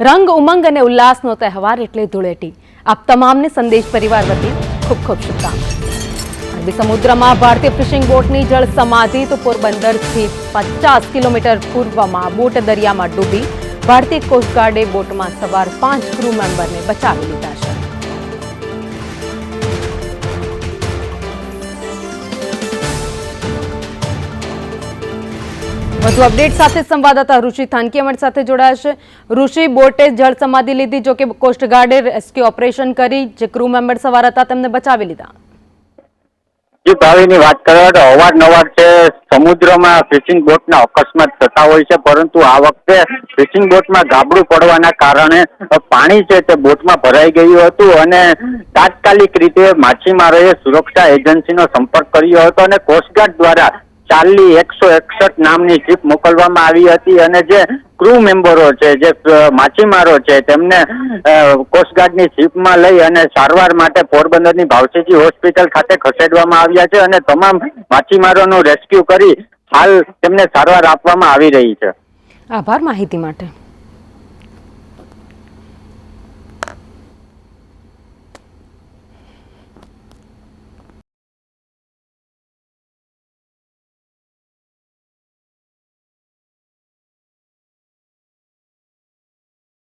રંગ ઉમંગ અને ઉલ્લાસનો તહેવાર એટલે ધૂળેટી। આપ તમામને સંદેશ પરિવાર વતી ખૂબ ખૂબ શુભકામના। અરબી સમુદ્રમાં ભારતીય ફિશિંગ બોટની જળ સમાધિ તો પોરબંદરથી 50 કિલોમીટર પૂર્વમાં બોટ દરિયામાં ડૂબી। ભારતીય કોસ્ટગાર્ડે બોટમાં સવાર 5 ક્રૂ મેમ્બરને બચાવી લીધા છે। વધુ અપડેટ સાથે સંવાદદાતા ઋષિ થાનકી અમારી સાથે જોડાયા છે। ઋષિ, બોટે જળ સમાધિ લીધી, જો કે કોસ્ટગાર્ડે રેસ્ક્યુ ઓપરેશન કરી જે ક્રૂ મેમ્બર સવાર હતા તેમને બચાવી લીધા। જી ભાવિની વાત કરીએ તો અવારનવાર છે સમુદ્રમાં ફિશિંગ બોટના અકસ્માત થતા હોય છે, પરંતુ આ વખતે ફિશિંગ બોટમાં ગાબડું પડવાના કારણે પાણી છે તે બોટમાં ભરાઈ ગયું હતું અને તાત્કાલિક રીતે માછીમારોએ સુરક્ષા એજન્સીનો સંપર્ક કર્યો હતો અને કોસ્ટગાર્ડ દ્વારા ચાર્લી 161 નામની શિપ મોકલવામાં આવી હતી અને જે ક્રૂ મેમ્બરો છે, જે માછીમારો છે, તેમને કોસ્ટગાર્ડની શિપમાં લઈ અને સારવાર માટે પોરબંદરની ભાવસીજી હોસ્પિટલ ખાતે ખસેડવામાં આવ્યા છે અને તમામ માછીમારોનું રેસ્ક્યુ કરી હાલ તેમને સારવાર આપવામાં આવી રહી છે। આભાર માહિતી માટે।